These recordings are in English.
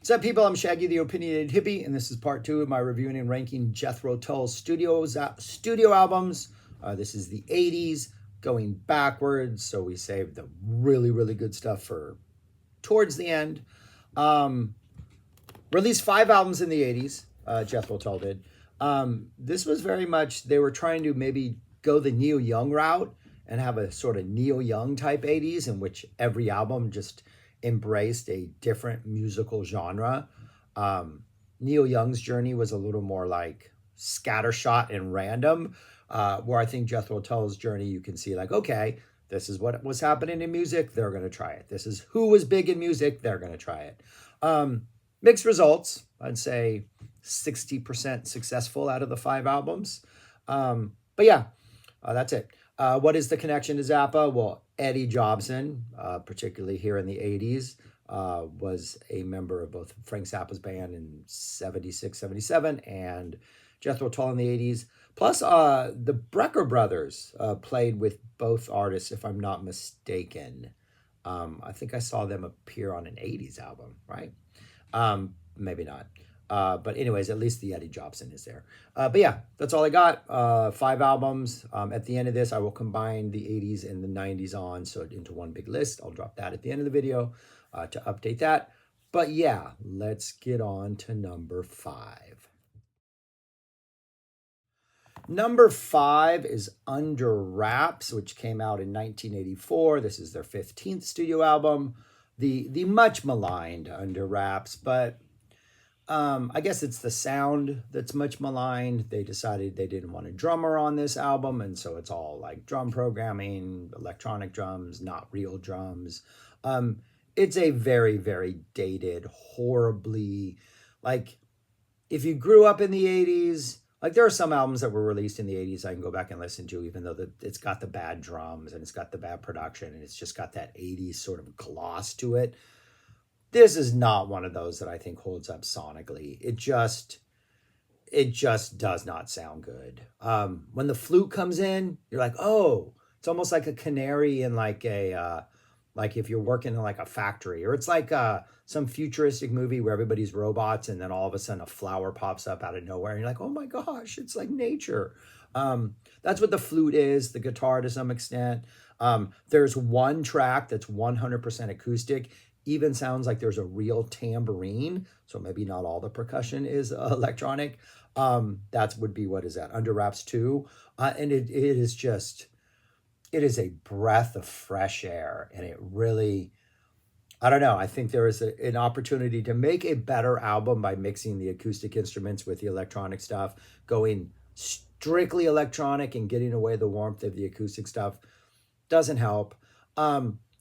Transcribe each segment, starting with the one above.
What's up, people? I'm Shaggy, the Opinionated Hippie, and this is part 2 of my reviewing and ranking Jethro Tull's studio albums. This is the 80s, going backwards, so we saved the really, really good stuff for towards the end. Released 5 albums in the 80s, Jethro Tull did. This was very much, they were trying to maybe go the Neil Young route and have a sort of Neil Young type 80s in which every album just embraced a different musical genre. Neil Young's journey was a little more like scattershot and random, where I think Jethro Tull's journey, you can see like, okay, this is what was happening in music, they're going to try it. This is who was big in music, they're going to try it. Mixed results, I'd say 60% successful out of the 5 albums. But yeah, that's it. What is the connection to Zappa? Well, Eddie Jobson, particularly here in the 80s, was a member of both Frank Zappa's band in 76, 77 and Jethro Tull in the 80s. Plus, the Brecker brothers played with both artists, if I'm not mistaken. I think I saw them appear on an 80s album, right? Maybe not. But anyways, at least the Eddie Jobson is there. But yeah, that's all I got. 5 albums. At the end of this, I will combine the 80s and the 90s on, so into one big list. I'll drop that at the end of the video to update that. But yeah, let's get on to number 5. Number 5 is Under Wraps, which came out in 1984. This is their 15th studio album. The much maligned Under Wraps, but I guess it's the sound that's much maligned. They decided they didn't want a drummer on this album, and so it's all like drum programming, electronic drums, not real drums. It's a very, very dated, horribly, like, if you grew up in the 80s, like there are some albums that were released in the 80s I can go back and listen to, even though it's got the bad drums and it's got the bad production and it's just got that 80s sort of gloss to it. This is not one of those that I think holds up sonically. It just does not sound good. When the flute comes in, you're like, oh, it's almost like a canary in like a, like if you're working in like a factory, or it's like some futuristic movie where everybody's robots and then all of a sudden a flower pops up out of nowhere and you're like, oh my gosh, it's like nature. That's what the flute is, the guitar to some extent. There's one track that's 100% acoustic. Even sounds like there's a real tambourine, so maybe not all the percussion is electronic. That would be, what is that, Under Wraps 2? And it is just, it is a breath of fresh air, and it really, I don't know, I think there is an opportunity to make a better album by mixing the acoustic instruments with the electronic stuff, going strictly electronic and getting away the warmth of the acoustic stuff doesn't help.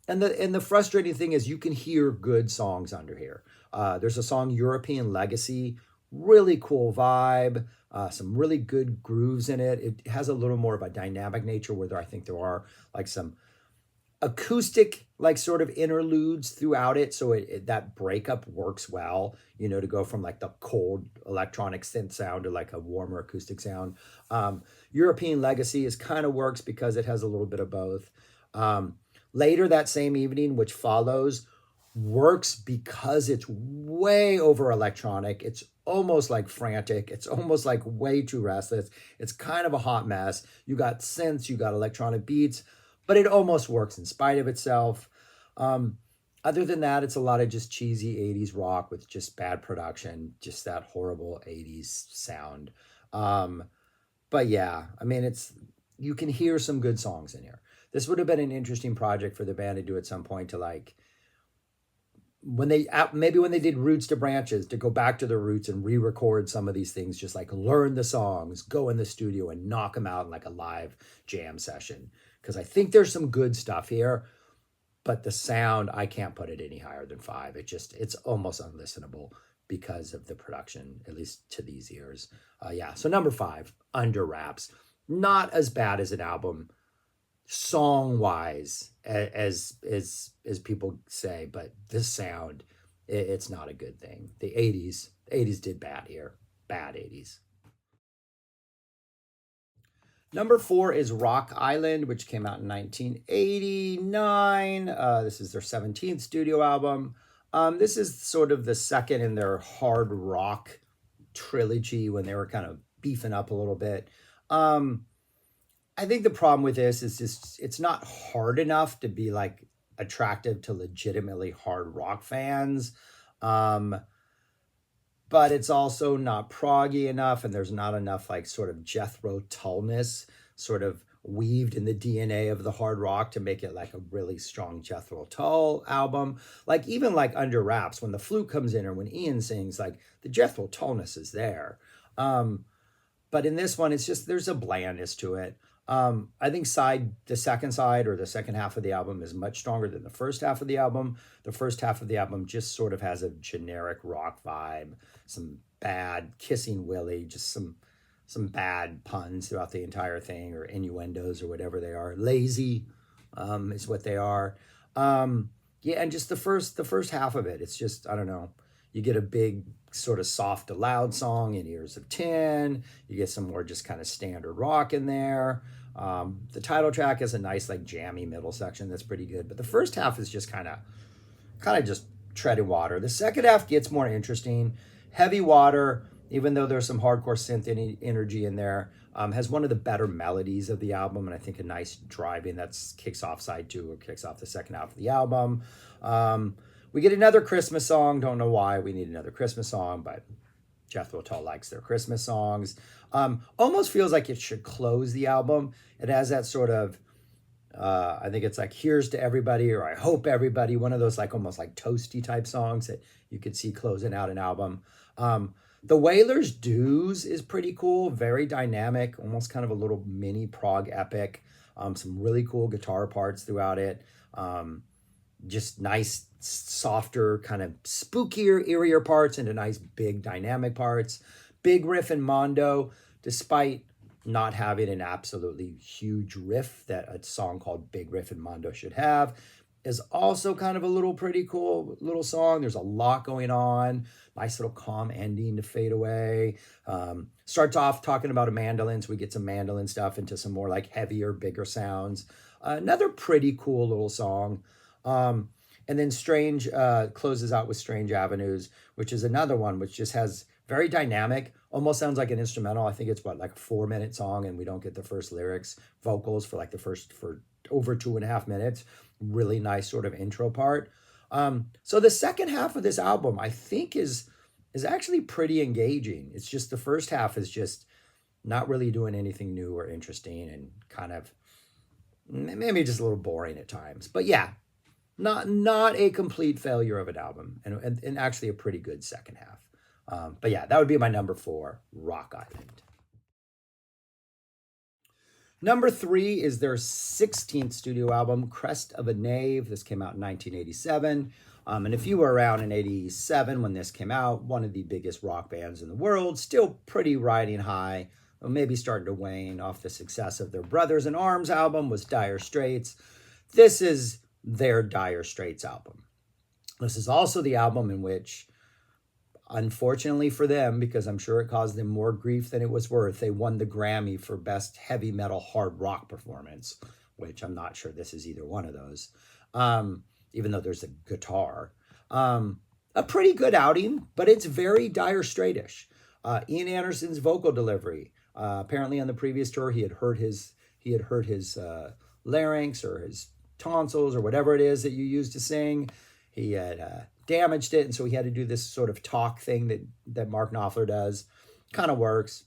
And the frustrating thing is you can hear good songs under here. There's a song, European Legacy, really cool vibe, some really good grooves in it. It has a little more of a dynamic nature where I think there are like some acoustic like sort of interludes throughout it. So that breakup works well, you know, to go from like the cold electronic synth sound to like a warmer acoustic sound. European Legacy is kind of works because it has a little bit of both. Later that same evening, which follows, works because it's way over electronic. It's almost like frantic. It's almost like way too restless. It's kind of a hot mess. You got synths, you got electronic beats, but it almost works in spite of itself. Other than that, it's a lot of just cheesy 80s rock with just bad production, just that horrible 80s sound. But yeah, I mean, you can hear some good songs in here. This would have been an interesting project for the band to do at some point, to like, maybe when they did Roots to Branches, to go back to the roots and re-record some of these things, just like learn the songs, go in the studio and knock them out in like a live jam session. Because I think there's some good stuff here, but the sound, I can't put it any higher than 5. It's almost unlistenable because of the production, at least to these ears. Yeah, so number 5, Under Wraps. Not as bad as an album song wise as people say, but this sound, it's not a good thing. The 80s did bad here. Bad 80s. Number 4 is Rock Island, which came out in 1989. This is their 17th studio album. This is sort of the second in their hard rock trilogy when they were kind of beefing up a little bit. Um, I think the problem with this is just it's not hard enough to be like attractive to legitimately hard rock fans. Um, but it's also not proggy enough, and there's not enough like sort of Jethro Tullness sort of weaved in the DNA of the hard rock to make it like a really strong Jethro Tull album. Like even like Under Wraps, when the flute comes in or when Ian sings, like the Jethro Tullness is there. Um, but in this one, it's just there's a blandness to it. I think the second side or the second half of the album is much stronger than the first half of the album. The first half of the album just sort of has a generic rock vibe, some bad kissing Willie, just some bad puns throughout the entire thing, or innuendos or whatever they are. Lazy is what they are. Yeah, and just the first half of it, it's just I don't know. You get a big sort of soft to loud song in Ears of Tin. You get some more just kind of standard rock in there. The title track is a nice like jammy middle section that's pretty good, but the first half is just kind of just treading water. The second half gets more interesting. Heavy Water, even though there's some hardcore synth energy in there, has one of the better melodies of the album, and I think a nice driving that kicks off side two or kicks off the second half of the album. We get another Christmas song. Don't know why we need another Christmas song, but Jethro Tull likes their Christmas songs. Almost feels like it should close the album. It has that sort of, I think it's like Here's to Everybody or I Hope Everybody, one of those like almost like toasty type songs that you could see closing out an album. The Wailers' Dues is pretty cool, very dynamic, almost kind of a little mini prog epic. Some really cool guitar parts throughout it. Just nice, softer, kind of spookier, eerier parts into nice, big, dynamic parts. Big riff in Mondo, despite not having an absolutely huge riff that a song called Big Riff in Mondo should have, is also kind of a little pretty cool little song. There's a lot going on. Nice little calm ending to Fade Away. Starts off talking about a mandolin, so we get some mandolin stuff into some more like heavier, bigger sounds. Another pretty cool little song. And then Strange closes out with Strange Avenues, which is another one which just has very dynamic, almost sounds like an instrumental. I think it's like a 4-minute song, and we don't get the first lyrics, vocals for over 2.5 minutes. Really nice sort of intro part. So the second half of this album, I think, is actually pretty engaging. It's just the first half is just not really doing anything new or interesting, and kind of maybe just a little boring at times. But yeah, not a complete failure of an album, and actually a pretty good second half. But yeah, that would be my number 4, Rock Island. Number 3 is their 16th studio album, Crest of a Nave. This came out in 1987. And if you were around in 87 when this came out, one of the biggest rock bands in the world, still pretty riding high, maybe starting to wane off the success of their Brothers in Arms album, was Dire Straits. This is their Dire Straits album. This is also the album in which, unfortunately for them, because I'm sure it caused them more grief than it was worth, they won the Grammy for Best Heavy Metal Hard Rock Performance, which I'm not sure this is either one of those, even though there's a guitar. A pretty good outing, but it's very Dire Straitish. Ian Anderson's vocal delivery. Apparently on the previous tour, he had hurt his larynx or his tonsils or whatever it is that you use to sing. He had damaged it, and so he had to do this sort of talk thing that Mark Knopfler does. Kind of works.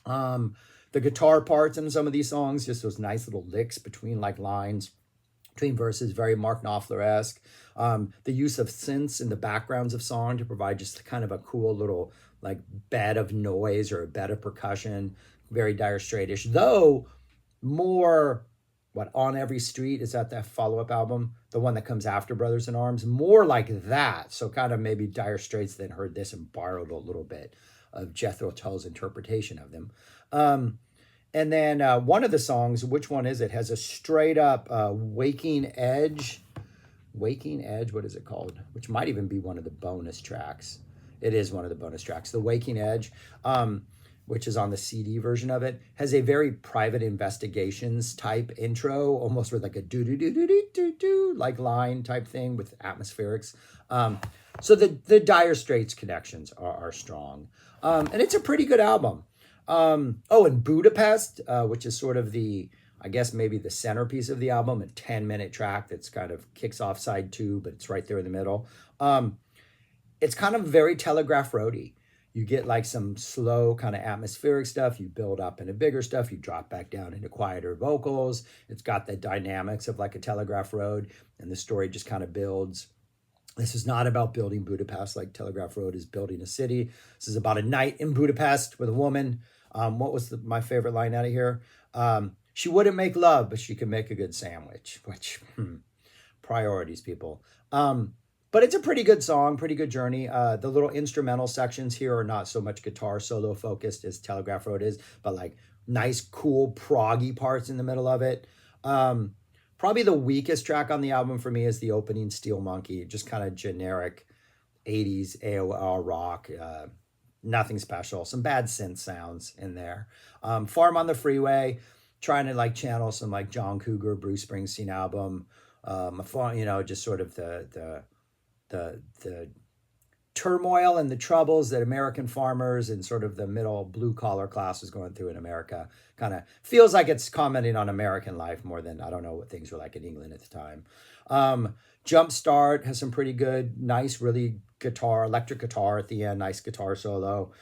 The guitar parts in some of these songs, just those nice little licks between like lines, between verses, very Mark Knopfler-esque. The use of synths in the backgrounds of song to provide just kind of a cool little like bed of noise or a bed of percussion, very Dire Straitish, though more On Every Street, is that follow-up album, the one that comes after Brothers in Arms, more like that. So kind of maybe Dire Straits then heard this and borrowed a little bit of Jethro Tull's interpretation of them. And then one of the songs, which one is it, has a straight up Waking Edge, what is it called? Which might even be one of the bonus tracks. It is one of the bonus tracks, the Waking Edge. which is on the CD version of it, has a very private investigations type intro, almost with like a do do do do do do do like line type thing with atmospherics. So the Dire Straits connections are strong, and it's a pretty good album. And Budapest, which is sort of I guess maybe the centerpiece of the album, a 10-minute track that's kind of kicks off side two, but it's right there in the middle. It's kind of very Telegraph Roady. You get like some slow kind of atmospheric stuff. You build up into bigger stuff. You drop back down into quieter vocals. It's got the dynamics of like a Telegraph Road, and the story just kind of builds. This is not about building Budapest like Telegraph Road is building a city. This is about a night in Budapest with a woman. What was my favorite line out of here? She wouldn't make love, but she could make a good sandwich, which priorities, people. But it's a pretty good song, pretty good journey. The little instrumental sections here are not so much guitar solo focused as Telegraph Road is, but like nice, cool, proggy parts in the middle of it. Probably the weakest track on the album for me is the opening Steel Monkey, just kind of generic 80s AOR rock. Nothing special. Some bad synth sounds in there. Farm on the Freeway, trying to like channel some like John Cougar, Bruce Springsteen album. Just sort of the turmoil and the troubles that American farmers and sort of the middle blue collar class was going through in America. Kind of feels like it's commenting on American life more than, I don't know what things were like in England at the time. Jumpstart has some pretty good, nice, really electric guitar at the end, nice guitar solo.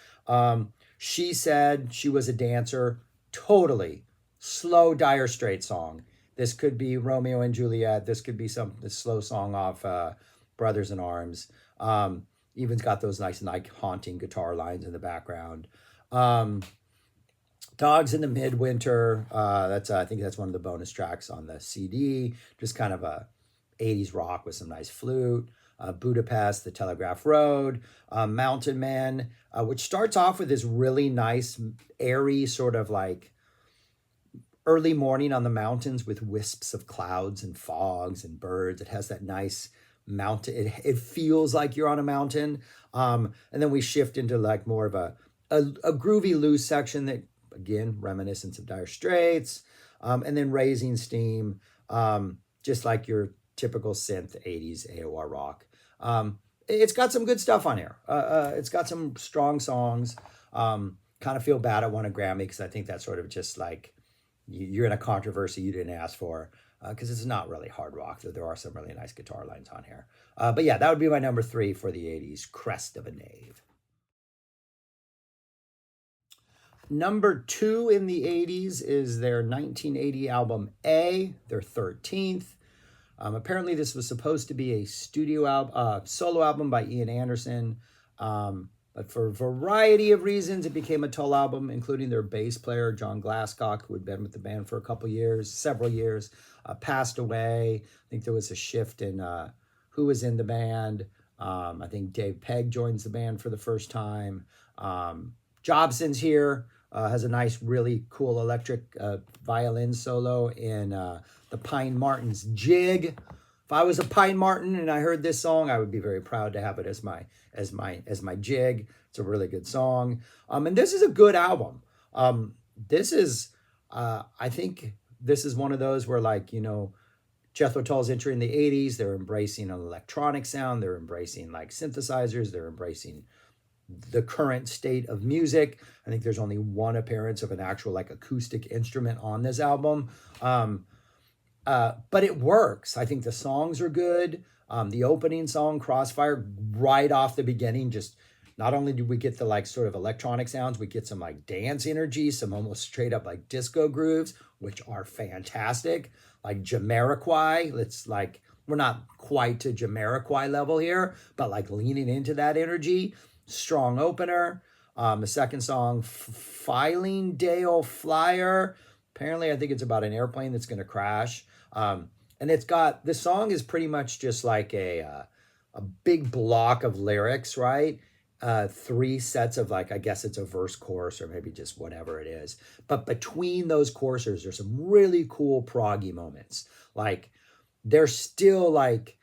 She Said She Was a Dancer, totally slow Dire Straits song. This could be Romeo and Juliet. This could be the slow song off Brothers in Arms. Even's got those nice like haunting guitar lines in the background. Dogs in the Midwinter. I think that's one of the bonus tracks on the CD. Just kind of a 80s rock with some nice flute. Budapest, the Telegraph Road, Mountain Man, which starts off with this really nice, airy sort of like early morning on the mountains with wisps of clouds and fogs and birds. It has that nice mountain. It feels like you're on a mountain. And then we shift into like more of a groovy loose section that, again, reminiscent of Dire Straits. And then Raising Steam, just like your typical synth 80s AOR rock. It's got some good stuff on here. It's got some strong songs. Kind of feel bad I won a Grammy because I think that's sort of just like you're in a controversy you didn't ask for, because it's not really hard rock, though there are some really nice guitar lines on here. But yeah, that would be my number 3 for the 80s, Crest of a Nave. Number 2 in the 80s is their 1980 album A, their 13th. Apparently this was supposed to be a solo album by Ian Anderson, but for a variety of reasons, it became a Tull album, including their bass player, John Glasscock, who had been with the band for several years, passed away. I think there was a shift in who was in the band. I think Dave Pegg joins the band for the first time. Jobson's here, has a nice, really cool electric violin solo in the Pine Martin's Jig. If I was a Pine Martin and I heard this song, I would be very proud to have it as my jig. It's a really good song. And this is a good album. I think this is one of those where, like, Jethro Tull's entering the 80s. They're embracing an electronic sound. They're embracing like synthesizers. They're embracing the current state of music. I think there's only one appearance of an actual like acoustic instrument on this album. But it works. I think the songs are good. The opening song, Crossfire, right off the beginning, just not only do we get the like sort of electronic sounds, we get some like dance energy, some almost straight up like disco grooves, which are fantastic. Like Jamiroquai, it's like, we're not quite to Jamiroquai level here, but like leaning into that energy. Strong opener. The second song, Filing Dale Flyer. Apparently, I think it's about an airplane that's going to crash. And this song is pretty much just like a big block of lyrics, right? 3 sets of like, I guess it's a verse chorus or maybe just whatever it is. But between those choruses, there's some really cool proggy moments. Like, they're still like,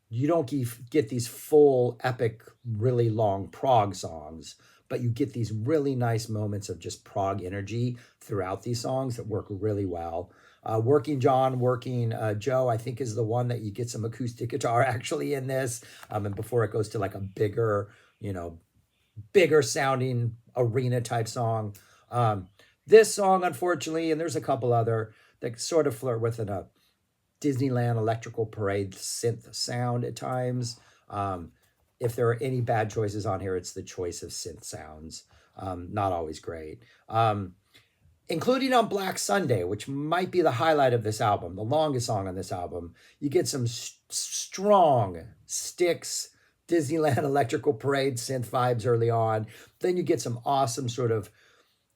you don't get these full epic, really long prog songs, but you get these really nice moments of just prog energy throughout these songs that work really well. Working John, Working Joe, I think is the one that you get some acoustic guitar actually in this. And before it goes to like a bigger, bigger sounding arena type song. This song, unfortunately, and there's a couple other that sort of flirt with a Disneyland electrical parade synth sound at times. If there are any bad choices on here, it's the choice of synth sounds. Not always great. Including on Black Sunday, which might be the highlight of this album, the longest song on this album, you get some strong Styx, Disneyland electrical parade synth vibes early on. Then you get some awesome sort of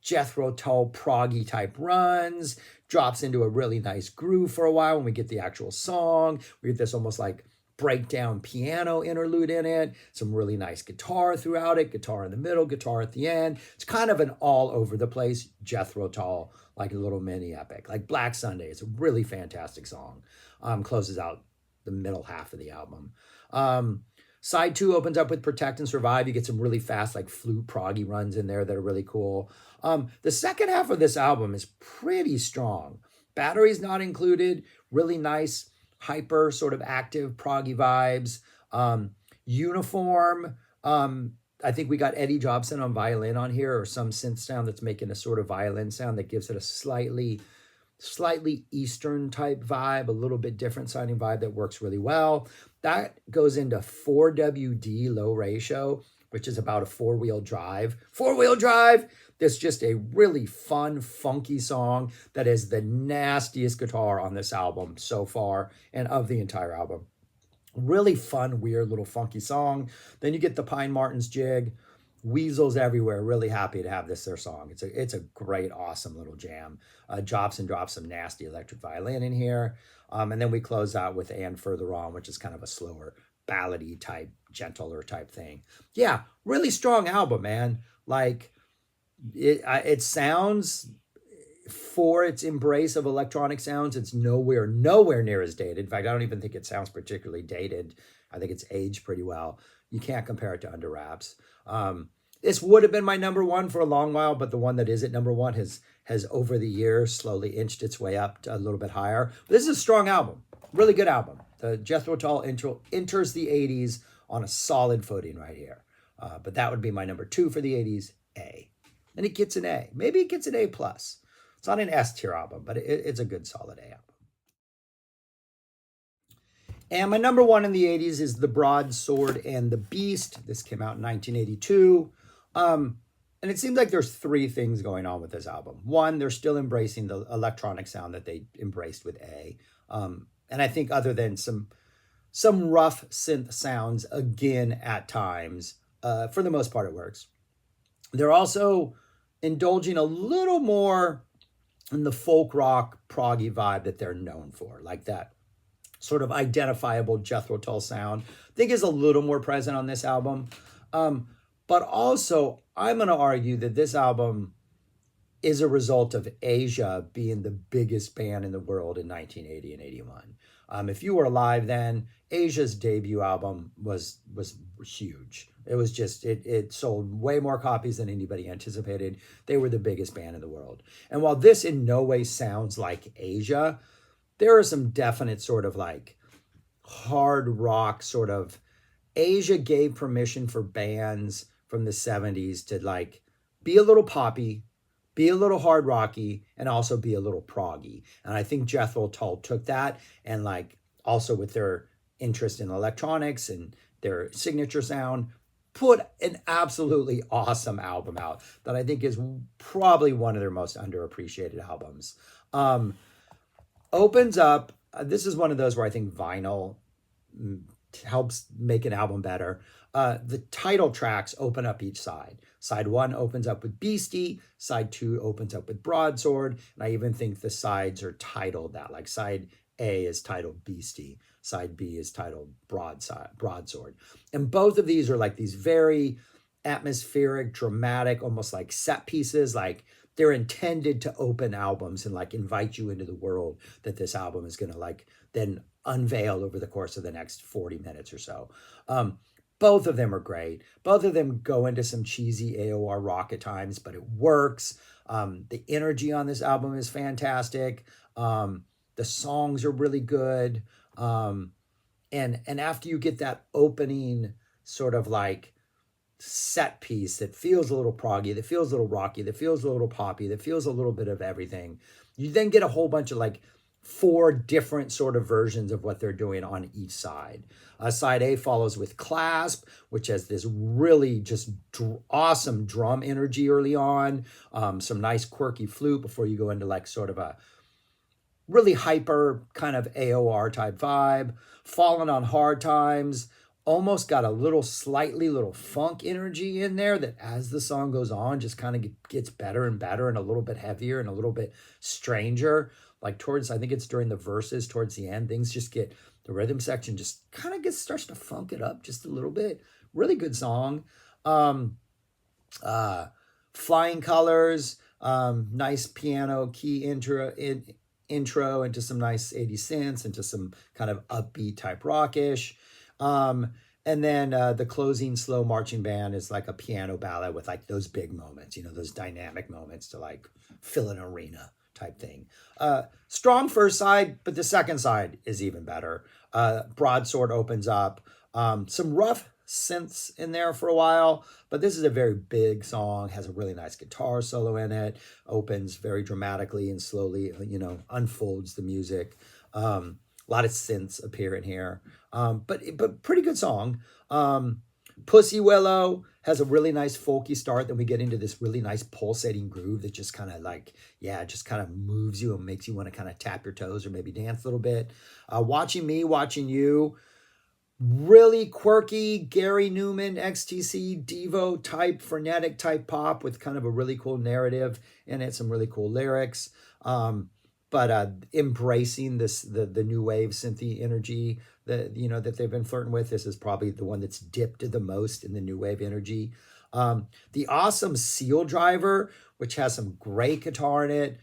Jethro Tull proggy type runs, drops into a really nice groove for a while when we get the actual song. We get this almost like breakdown piano interlude in it, some really nice guitar throughout it, guitar in the middle, guitar at the end. It's kind of an all over the place Jethro Tull, like a little mini epic. Like Black Sunday, it's a really fantastic song. Closes out the middle half of the album. Side 2 opens up with Protect and Survive. You get some really fast, like flute proggy runs in there that are really cool. The second half of this album is pretty strong. Batteries not included, really nice, hyper sort of active proggy vibes. Uniform, I think we got Eddie Jobson on violin on here, or some synth sound that's making a sort of violin sound that gives it a slightly Eastern type vibe, a little bit different sounding vibe that works really well. That goes into 4WD low ratio, which is about a four-wheel drive. Four-wheel drive! That's just a really fun, funky song that is the nastiest guitar on this album so far and of the entire album. Really fun, weird, little funky song. Then you get the Pine Martin's jig. Weasels everywhere. Really happy to have this their song. It's a great, awesome little jam. Jobson drops some nasty electric violin in here. And then we close out with And Further On, which is kind of a slower, ballady type, gentler type thing. Yeah, really strong album, man. Like, it sounds, for its embrace of electronic sounds, it's nowhere near as dated. In fact, I don't even think it sounds particularly dated. I think it's aged pretty well. You can't compare it to Under Wraps. This would have been my number one for a long while, but the one that is at number one has over the years slowly inched its way up to a little bit higher. But this is a strong album, really good album. The Jethro Tull enters the 80s on a solid footing right here. But that would be my number 2 for the 80s, A. And it gets an A. Maybe it gets an A+. It's not an S tier album, but it's a good solid A album. And my number 1 in the 80s is The Broadsword and the Beast. This came out in 1982. And it seems like there's 3 things going on with this album. 1, they're still embracing the electronic sound that they embraced with A. And I think other than some rough synth sounds, again, at times, for the most part it works. They're also indulging a little more in the folk rock proggy vibe that they're known for, like that sort of identifiable Jethro Tull sound, I think is a little more present on this album. But also, I'm going to argue that this album is a result of Asia being the biggest band in the world in 1980 and 81. If you were alive then, Asia's debut album was huge. It was just, it sold way more copies than anybody anticipated. They were the biggest band in the world. And while this in no way sounds like Asia, there are some definite sort of like hard rock sort of, Asia gave permission for bands from the 70s to like be a little poppy, be a little hard rocky, and also be a little proggy. And I think Jethro Tull took that, and like also with their interest in electronics and their signature sound, put an absolutely awesome album out that I think is probably one of their most underappreciated albums. Opens up, this is one of those where I think vinyl helps make an album better. The title tracks open up each side. Side 1 opens up with Beastie. Side 2 opens up with Broadsword. And I even think the sides are titled that. Like side A is titled Beastie. Side B is titled Broadsword. And both of these are like these very atmospheric, dramatic, almost like set pieces. Like they're intended to open albums and like invite you into the world that this album is going to like then unveil over the course of the next 40 minutes or so. Both of them are great. Both of them go into some cheesy AOR rock at times, but it works. The energy on this album is fantastic. The songs are really good. And after you get that opening sort of like set piece that feels a little proggy, that feels a little rocky, that feels a little poppy, that feels a little bit of everything, you then get a whole bunch of like 4 different sort of versions of what they're doing on each side. Side A follows with Clasp, which has this really just awesome drum energy early on, some nice quirky flute before you go into like sort of a really hyper kind of AOR type vibe. Fallen on Hard Times, almost got a slightly little funk energy in there that as the song goes on just kind of gets better and better and a little bit heavier and a little bit stranger. Like towards, I think it's during the verses, towards the end, things just get, the rhythm section just kind of starts to funk it up just a little bit. Really good song. Flying Colors, nice piano key intro into some nice 80 synths, into some kind of upbeat type rockish. And then the closing slow marching band is like a piano ballad with like those big moments, those dynamic moments to like fill an arena type thing. Strong first side, but the second side is even better. Broadsword opens up. Some rough synths in there for a while, but this is a very big song, has a really nice guitar solo in it, opens very dramatically and slowly, unfolds the music. A lot of synths appear in here, but pretty good song. Pussy Willow has a really nice folky start. Then we get into this really nice pulsating groove that just kind of like, just kind of moves you and makes you want to kind of tap your toes or maybe dance a little bit. Watching Me, Watching You, really quirky Gary Newman, XTC, Devo type, frenetic type pop with kind of a really cool narrative in it, some really cool lyrics. But embracing the new wave synthy energy that they've been flirting with. This is probably the one that's dipped the most in the new wave energy. The awesome Seal Driver, which has some great guitar in it.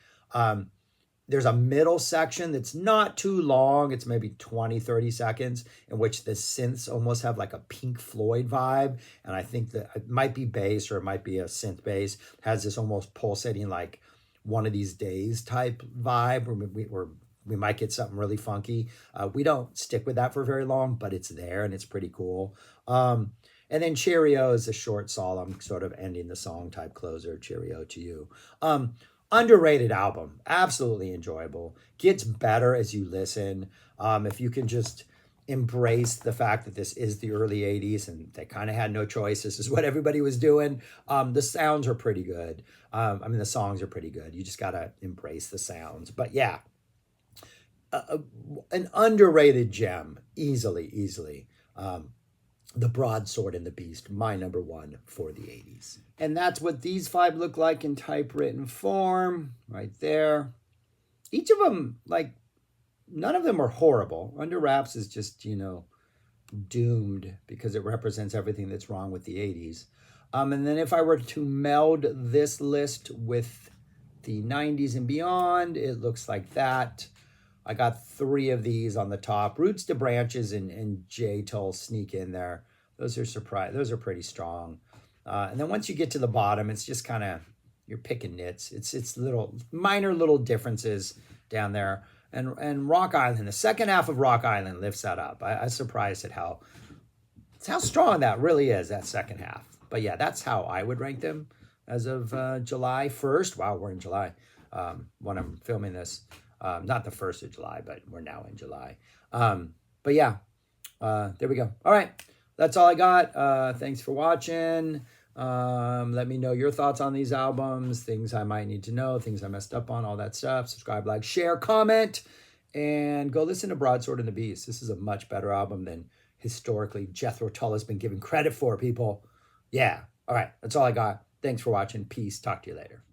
There's a middle section that's not too long. It's maybe 20, 30 seconds in which the synths almost have like a Pink Floyd vibe. And I think that it might be bass or it might be a synth bass. It has this almost pulsating like One of These Days type vibe where we might get something really funky. We don't stick with that for very long, but it's there and it's pretty cool. And then Cheerio is a short solemn sort of ending the song type closer. Cheerio to you. Underrated album, absolutely enjoyable. Gets better as you listen. If you can just embrace the fact that this is the early 80s and they kind of had no choice. This is what everybody was doing. The sounds are pretty good. The songs are pretty good. You just got to embrace the sounds. But yeah, an underrated gem, easily. The Broadsword and the Beast, my number 1 for the 80s. And that's what these 5 look like in typewritten form, right there. Each of them, like, none of them are horrible. Under Wraps is just, doomed because it represents everything that's wrong with the 80s. And then if I were to meld this list with the 90s and beyond, it looks like that. I got 3 of these on the top. Roots to Branches and J Tull sneak in there. Those are pretty strong. And then once you get to the bottom, it's just kind of, you're picking nits. It's minor little differences down there. And Rock Island, the second half of Rock Island lifts that up. I was surprised at how strong that really is, that second half. But yeah, that's how I would rank them as of July 1st. Wow, we're in July when I'm filming this. Not the 1st of July, but we're now in July. But yeah, there we go. All right, that's all I got. Thanks for watching. Let me know your thoughts on these albums, things I might need to know, things I messed up on, all that stuff. Subscribe, like, share, comment, and go listen to Broadsword and the Beast. This is a much better album than historically Jethro Tull has been given credit for, people. Yeah. All right, that's all I got. Thanks for watching. Peace. Talk to you later.